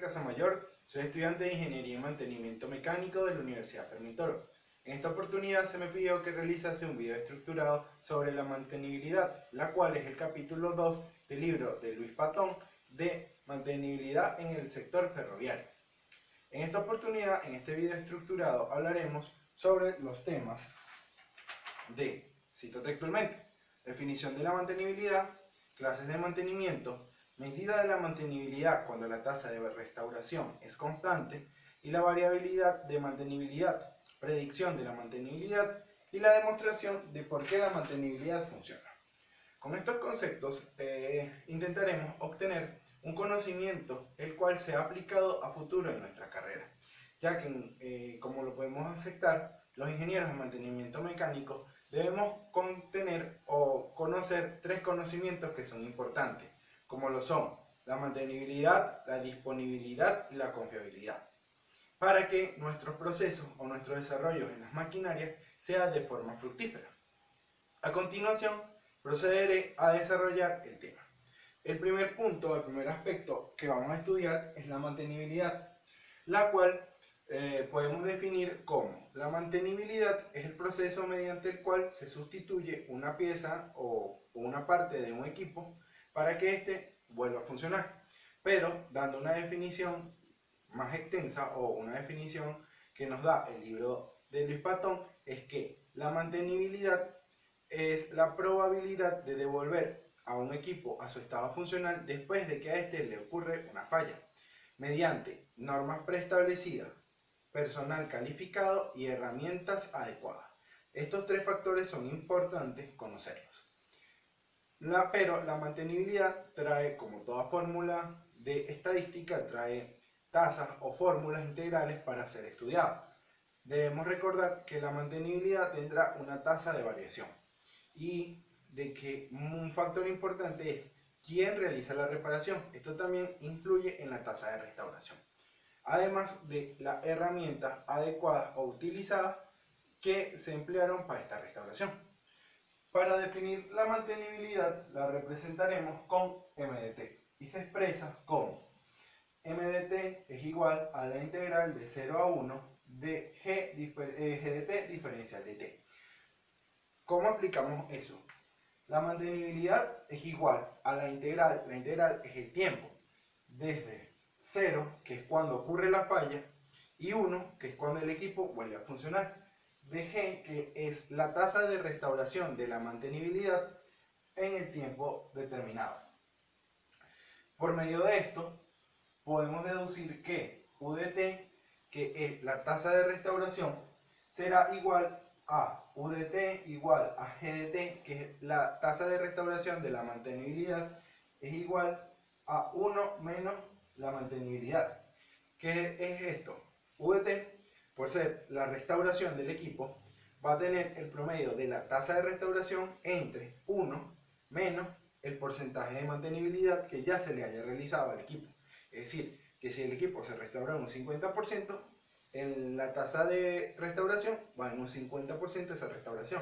Casamayor, soy estudiante de Ingeniería y Mantenimiento Mecánico de la Universidad Permitoro. En esta oportunidad se me pidió que realizase un video estructurado sobre la mantenibilidad, la cual es el capítulo 2 del libro de Luis Patón de Mantenibilidad en el sector ferroviario. En esta oportunidad, en este video estructurado, hablaremos sobre los temas de, cito textualmente, definición de la mantenibilidad, clases de mantenimiento, medida de la mantenibilidad cuando la tasa de restauración es constante y la variabilidad de mantenibilidad, predicción de la mantenibilidad y la demostración de por qué la mantenibilidad funciona. Con estos conceptos intentaremos obtener un conocimiento el cual sea aplicado a futuro en nuestra carrera, ya que como lo podemos aceptar, los ingenieros de mantenimiento mecánico debemos contener o conocer tres conocimientos que son importantes, como lo son la mantenibilidad, la disponibilidad y la confiabilidad, para que nuestros procesos o nuestros desarrollos en las maquinarias sea de forma fructífera. A continuación, procederé a desarrollar el tema. El primer punto, el primer aspecto que vamos a estudiar es la mantenibilidad, la cual podemos definir como la mantenibilidad es el proceso mediante el cual se sustituye una pieza o una parte de un equipo para que éste vuelva a funcionar, pero dando una definición más extensa o una definición que nos da el libro de Luis Patón es que la mantenibilidad es la probabilidad de devolver a un equipo a su estado funcional después de que a este le ocurre una falla, mediante normas preestablecidas, personal calificado y herramientas adecuadas. Estos tres factores son importantes conocerlos. Pero la mantenibilidad trae, como toda fórmula de estadística, trae tasas o fórmulas integrales para ser estudiada. Debemos recordar que la mantenibilidad tendrá una tasa de variación y de que un factor importante es quién realiza la reparación. Esto también influye en la tasa de restauración, además de las herramientas adecuadas o utilizadas que se emplearon para esta restauración. Para definir la mantenibilidad la representaremos con MDT y se expresa como MDT es igual a la integral de 0 a 1 de G de T diferencial de T. ¿Cómo aplicamos eso? La mantenibilidad es igual a la integral es el tiempo, desde 0, que es cuando ocurre la falla, y 1, que es cuando el equipo vuelve a funcionar, de G, que es la tasa de restauración de la mantenibilidad en el tiempo determinado. Por medio de esto, podemos deducir que U de T, que es la tasa de restauración, será igual a U de T igual a G de T, que es la tasa de restauración de la mantenibilidad, es igual a 1 menos la mantenibilidad. ¿Qué es esto? U de T, por ser la restauración del equipo, va a tener el promedio de la tasa de restauración entre 1 menos el porcentaje de mantenibilidad que ya se le haya realizado al equipo. Es decir, que si el equipo se restaura en un 50%, la tasa de restauración va en un 50% de esa restauración.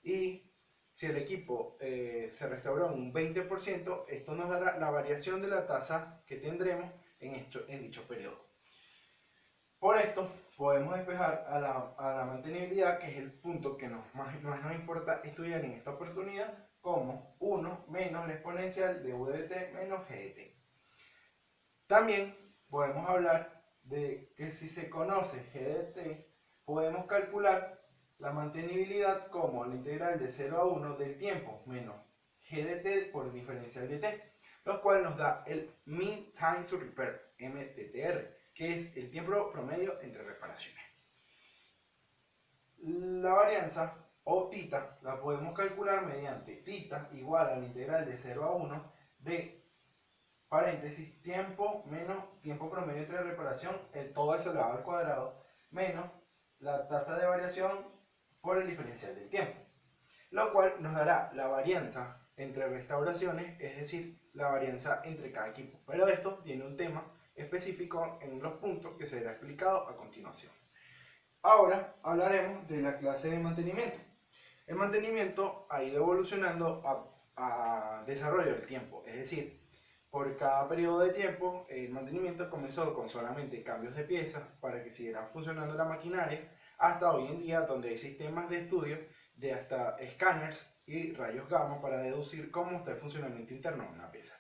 Y si el equipo se restauró en un 20%, esto nos dará la variación de la tasa que tendremos en dicho periodo. Por esto, podemos despejar a la mantenibilidad, que es el punto que más nos importa estudiar en esta oportunidad, como 1 menos la exponencial de U de T menos G de T. También podemos hablar de que si se conoce G de T, podemos calcular la mantenibilidad como la integral de 0 a 1 del tiempo menos G de T por diferencial de T, lo cual nos da el Mean Time to Repair, MTTR, que es el tiempo promedio entre reparaciones. La varianza o tita la podemos calcular mediante tita igual a la integral de 0 a 1 de paréntesis tiempo menos tiempo promedio entre reparación, todo eso elevado al cuadrado, menos la tasa de variación por el diferencial del tiempo, lo cual nos dará la varianza entre restauraciones, es decir, la varianza entre cada equipo. Pero esto tiene un tema específico en los puntos que será explicado a continuación. Ahora hablaremos de la clase de mantenimiento. El mantenimiento ha ido evolucionando a desarrollo del tiempo, es decir, Por cada periodo de tiempo, el mantenimiento comenzó con solamente cambios de piezas para que siguiera funcionando la maquinaria, hasta hoy en día donde hay sistemas de estudio de hasta escáneres y rayos gamma para deducir cómo está el funcionamiento interno de una pieza.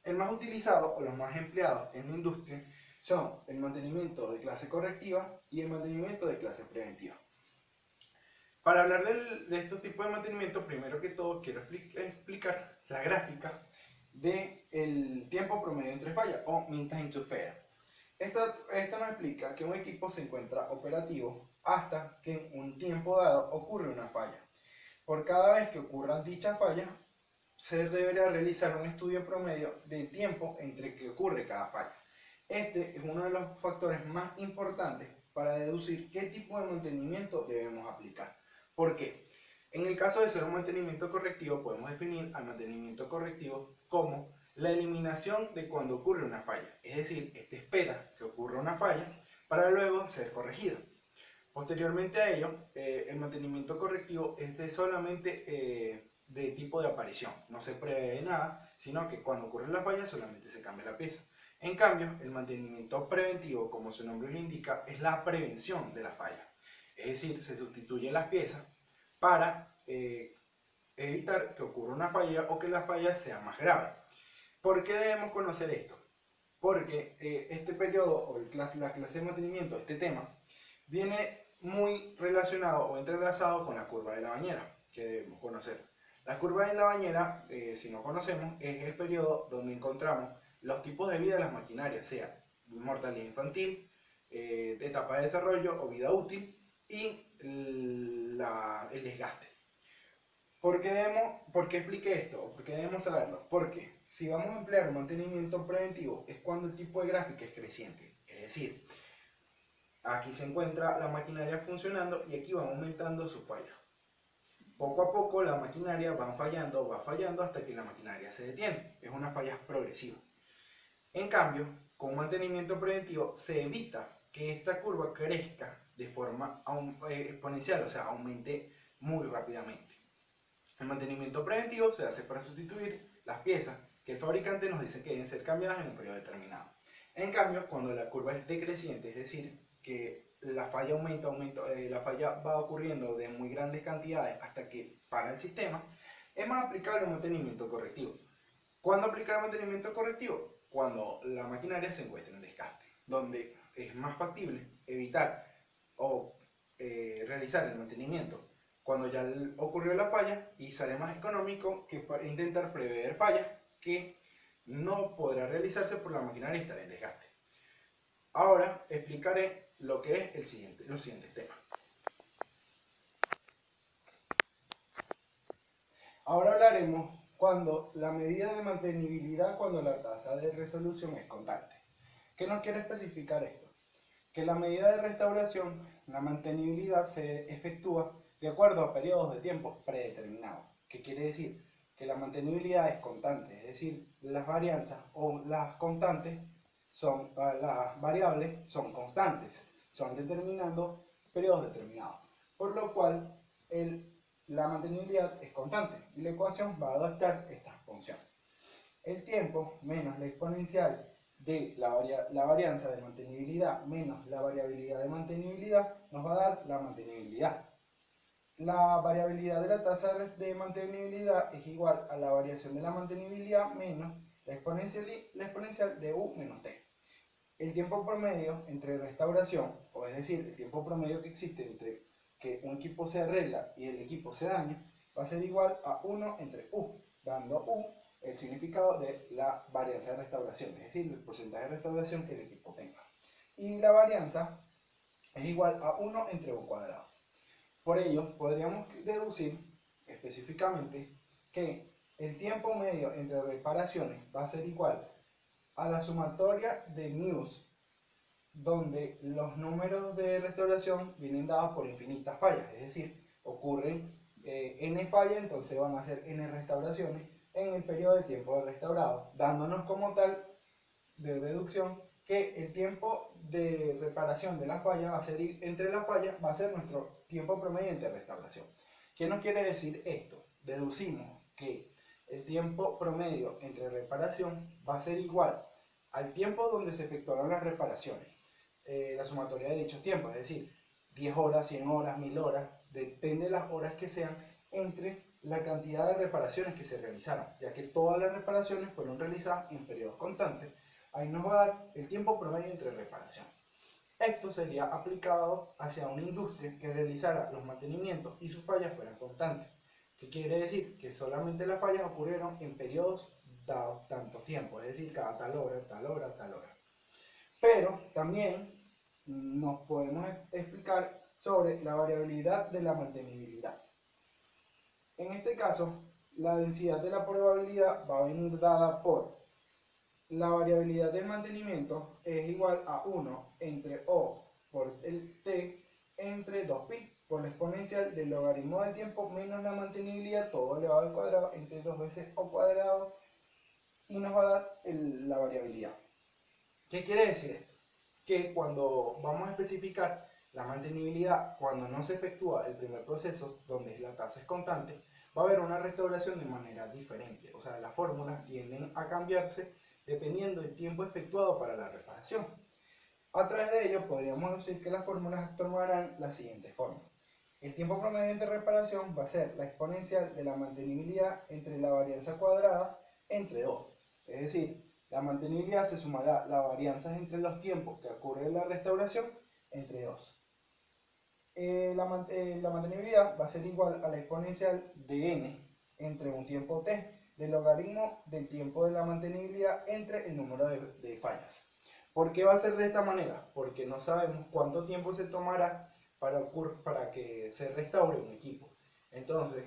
El más utilizado o los más empleados en la industria son el mantenimiento de clase correctiva y el mantenimiento de clase preventiva. Para hablar de estos tipos de mantenimiento, primero que todo quiero explicar la gráfica del tiempo promedio entre fallas o mean time to fail. Esto nos explica que un equipo se encuentra operativo hasta que en un tiempo dado ocurre una falla. Por cada vez que ocurra dicha falla, se deberá realizar un estudio promedio del tiempo entre que ocurre cada falla. Este es uno de los factores más importantes para deducir qué tipo de mantenimiento debemos aplicar. ¿Por qué? En el caso de ser un mantenimiento correctivo, podemos definir al mantenimiento correctivo como la eliminación de cuando ocurre una falla. Es decir, este espera que ocurra una falla para luego ser corregido. Posteriormente a ello, el mantenimiento correctivo es solamente de tipo de aparición. No se prevé nada, sino que cuando ocurre la falla solamente se cambia la pieza. En cambio, el mantenimiento preventivo, como su nombre lo indica, es la prevención de la falla. Es decir, se sustituyen las piezas para evitar que ocurra una falla o que la falla sea más grave. ¿Por qué debemos conocer esto? Porque este periodo o la clase de mantenimiento, este tema, viene muy relacionado o entrelazado con la curva de la bañera, que debemos conocer. La curva de la bañera, si no conocemos, es el periodo donde encontramos los tipos de vida de las maquinarias, sea mortalidad infantil, etapa de desarrollo o vida útil y el desgaste. ¿Por qué expliqué esto? ¿Por qué debemos saberlo? Porque si vamos a emplear un mantenimiento preventivo es cuando el tipo de gráfica es creciente. Es decir, aquí se encuentra la maquinaria funcionando y aquí van aumentando su falla. Poco a poco la maquinaria va fallando hasta que la maquinaria se detiene. Es una falla progresiva. En cambio, con mantenimiento preventivo se evita que esta curva crezca de forma exponencial, o sea, aumente muy rápidamente. El mantenimiento preventivo se hace para sustituir las piezas que el fabricante nos dice que deben ser cambiadas en un periodo determinado. En cambio, cuando la curva es decreciente, es decir, que la falla la falla va ocurriendo de muy grandes cantidades hasta que para el sistema, es más aplicable el mantenimiento correctivo. ¿Cuándo aplicar el mantenimiento correctivo? Cuando la maquinaria se encuentra en desgaste, donde es más factible evitar o realizar el mantenimiento cuando ya ocurrió la falla y sale más económico que intentar prever fallas que no podrá realizarse por la maquinaria estar en desgaste. Ahora explicaré lo que es los siguientes temas. Ahora hablaremos cuando la medida de mantenibilidad cuando la tasa de resolución es constante. ¿Qué nos quiere especificar esto? Que la medida de restauración, la mantenibilidad se efectúa de acuerdo a periodos de tiempo predeterminados. ¿Qué quiere decir? Que la mantenibilidad es constante, es decir, las varianzas o las constantes las variables son constantes, son determinando periodos determinados, por lo cual la mantenibilidad es constante y la ecuación va a adoptar esta función. El tiempo menos la exponencial de la varianza de mantenibilidad menos la variabilidad de mantenibilidad nos va a dar la mantenibilidad. La variabilidad de la tasa de mantenibilidad es igual a la variación de la mantenibilidad menos la exponencial de U menos T. El tiempo promedio entre restauración, o es decir, el tiempo promedio que existe entre que un equipo se arregla y el equipo se daña, va a ser igual a 1 entre U, dando U el significado de la varianza de restauración, es decir, el porcentaje de restauración que el equipo tenga. Y la varianza es igual a 1 entre U cuadrado. Por ello, podríamos deducir específicamente que el tiempo medio entre reparaciones va a ser igual a la sumatoria de μ's, donde los números de restauración vienen dados por infinitas fallas, es decir, ocurren n fallas, entonces van a ser n restauraciones en el periodo de tiempo de restaurado, dándonos como tal de deducción que el tiempo de reparación de la falla va a ser entre las fallas va a ser nuestro tiempo promedio de restauración. ¿Qué nos quiere decir esto? Deducimos que el tiempo promedio entre reparación va a ser igual al tiempo donde se efectuaron las reparaciones. La sumatoria de dichos tiempos, es decir, 10 horas, 100 horas, 1000 horas, depende de las horas que sean entre la cantidad de reparaciones que se realizaron, ya que todas las reparaciones fueron realizadas en periodos constantes. Ahí nos va a dar el tiempo promedio entre reparaciones. Esto sería aplicado hacia una industria que realizara los mantenimientos y sus fallas fueran constantes. ¿Qué quiere decir? Que solamente las fallas ocurrieron en periodos dados tanto tiempo, es decir, cada tal hora, tal hora, tal hora. Pero también nos podemos explicar sobre la variabilidad de la mantenibilidad. En este caso, la densidad de la probabilidad va a venir dada por la variabilidad del mantenimiento es igual a 1 entre O por el T entre 2pi por la exponencial del logaritmo del tiempo menos la mantenibilidad todo elevado al cuadrado entre 2 veces O cuadrado y nos va a dar la variabilidad. ¿Qué quiere decir esto? Que cuando vamos a especificar la mantenibilidad, cuando no se efectúa el primer proceso, donde la tasa es constante, va a haber una restauración de manera diferente. O sea, las fórmulas tienden a cambiarse dependiendo del tiempo efectuado para la reparación. A través de ello, podríamos decir que las fórmulas tomarán la siguiente forma. El tiempo promedio de reparación va a ser la exponencial de la mantenibilidad entre la varianza cuadrada entre 2. Es decir, la mantenibilidad se sumará la varianza entre los tiempos que ocurre en la restauración entre 2. La mantenibilidad va a ser igual a la exponencial de n entre un tiempo t del logaritmo del tiempo de la mantenibilidad entre el número de fallas. ¿Por qué va a ser de esta manera? Porque no sabemos cuánto tiempo se tomará para que se restaure un equipo. Entonces,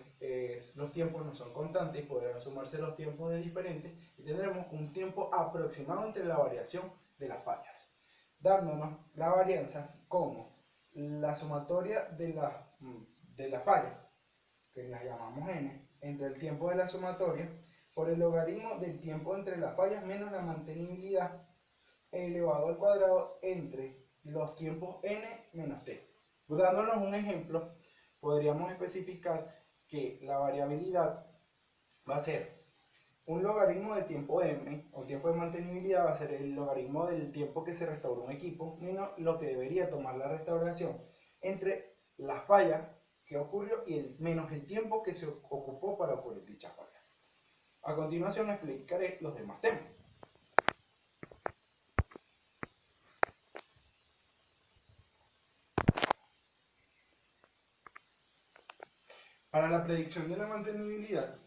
los tiempos no son constantes, podrán sumarse los tiempos de diferentes y tendremos un tiempo aproximado entre la variación de las fallas, dándonos la varianza como la sumatoria de la falla, que la llamamos n, entre el tiempo de la sumatoria por el logaritmo del tiempo entre las fallas menos la mantenibilidad elevado al cuadrado entre los tiempos n menos t. Dándonos un ejemplo, podríamos especificar que la variabilidad va a ser un logaritmo del tiempo m, o tiempo de mantenibilidad, va a ser el logaritmo del tiempo que se restauró un equipo, menos lo que debería tomar la restauración, entre la falla que ocurrió y menos el tiempo que se ocupó para ocurrir dicha falla. A continuación explicaré los demás temas. Para la predicción de la mantenibilidad,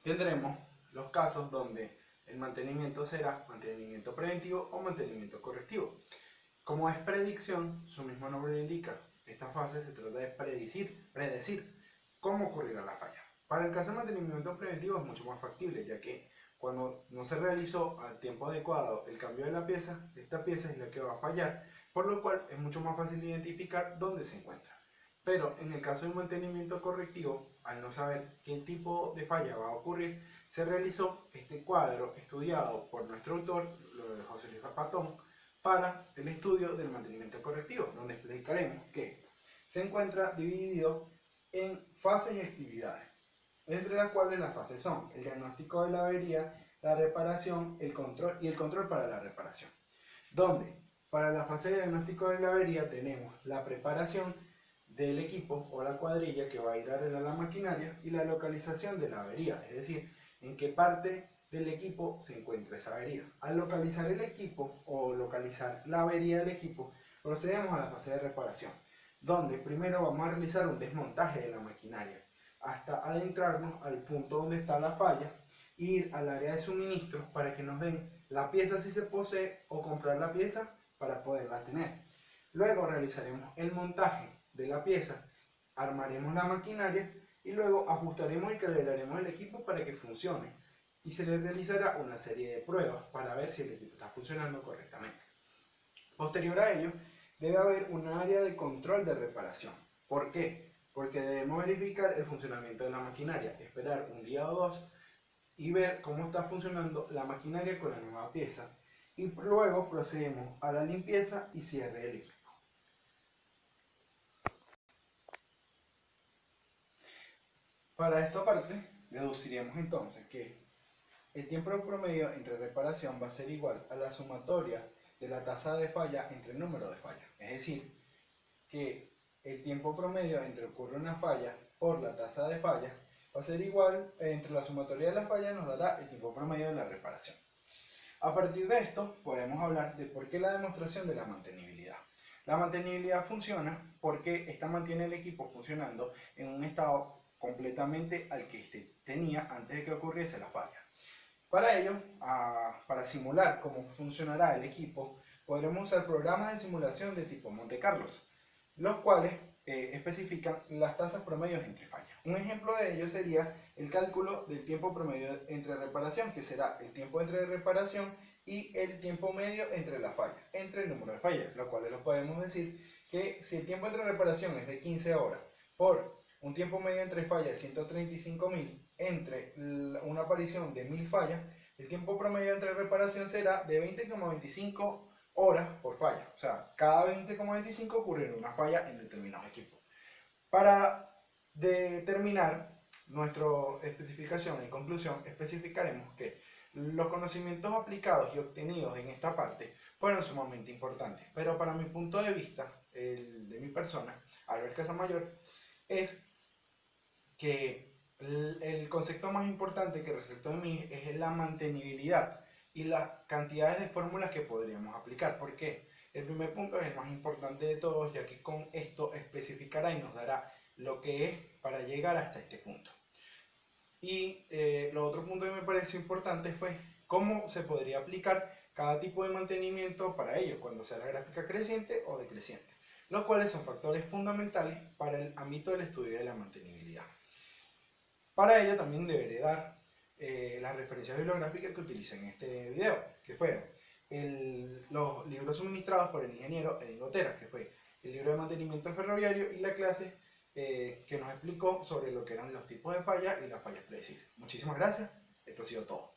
tendremos los casos donde el mantenimiento será mantenimiento preventivo o mantenimiento correctivo. Como es predicción, su mismo nombre lo indica. Esta fase se trata de predecir cómo ocurrirá la falla. Para el caso de mantenimiento preventivo es mucho más factible, ya que cuando no se realizó al tiempo adecuado el cambio de la pieza, esta pieza es la que va a fallar, por lo cual es mucho más fácil identificar dónde se encuentra. Pero en el caso del mantenimiento correctivo, al no saber qué tipo de falla va a ocurrir, se realizó este cuadro estudiado por nuestro autor, José Luis Zapatón, para el estudio del mantenimiento correctivo, donde explicaremos que se encuentra dividido en fases y actividades, entre las cuales las fases son el diagnóstico de la avería, la reparación, el control y el control para la reparación. Donde para la fase de diagnóstico de la avería tenemos la preparación del equipo o la cuadrilla que va a ir a arreglar la maquinaria y la localización de la avería, es decir, en qué parte del equipo se encuentra esa avería. Al localizar el equipo o localizar la avería del equipo, procedemos a la fase de reparación, donde primero vamos a realizar un desmontaje de la maquinaria hasta adentrarnos al punto donde está la falla e ir al área de suministros para que nos den la pieza si se posee o comprar la pieza para poderla tener. Luego realizaremos el montaje de la pieza, armaremos la maquinaria y luego ajustaremos y calibraremos el equipo para que funcione y se le realizará una serie de pruebas para ver si el equipo está funcionando correctamente. Posterior a ello, debe haber un área de control de reparación. ¿Por qué? Porque debemos verificar el funcionamiento de la maquinaria, esperar un día o dos y ver cómo está funcionando la maquinaria con la nueva pieza y luego procedemos a la limpieza y cierre del equipo. Para esta parte deduciremos entonces que el tiempo promedio entre reparación va a ser igual a la sumatoria de la tasa de falla entre el número de fallas. Es decir, que el tiempo promedio entre ocurre una falla por la tasa de falla va a ser igual, entre la sumatoria de las fallas nos dará el tiempo promedio de la reparación. A partir de esto podemos hablar de por qué la demostración de la mantenibilidad. La mantenibilidad funciona porque esta mantiene el equipo funcionando en un estado completamente al que este tenía antes de que ocurriese la falla. Para ello, para simular cómo funcionará el equipo, podremos usar programas de simulación de tipo Monte Carlos, los cuales especifican las tasas promedios entre fallas. Un ejemplo de ello sería el cálculo del tiempo promedio entre reparación, que será el tiempo entre reparación y el tiempo medio entre las fallas, entre el número de fallas, lo cual lo podemos decir que si el tiempo entre reparación es de 15 horas por un tiempo medio entre fallas de 135.000 entre una aparición de 1000 fallas, el tiempo promedio entre reparación será de 20,25 horas por falla. O sea, cada 20,25 ocurre una falla en determinados equipos. Para determinar nuestra especificación y conclusión, especificaremos que los conocimientos aplicados y obtenidos en esta parte fueron sumamente importantes. Pero para mi punto de vista, el de mi persona, Albert Casamayor, es que el concepto más importante que resaltó en mí es la mantenibilidad y las cantidades de fórmulas que podríamos aplicar. ¿Por qué? El primer punto es el más importante de todos, ya que con esto especificará y nos dará lo que es para llegar hasta este punto. Y lo otro punto que me pareció importante fue cómo se podría aplicar cada tipo de mantenimiento para ello, cuando sea la gráfica creciente o decreciente, los cuales son factores fundamentales para el ámbito del estudio de la mantenibilidad. Para ello también deberé dar las referencias bibliográficas que utilicé en este video, que fueron los libros suministrados por el ingeniero Edwin Gotera, que fue el libro de mantenimiento ferroviario y la clase que nos explicó sobre lo que eran los tipos de fallas y las fallas predecibles. Muchísimas gracias, esto ha sido todo.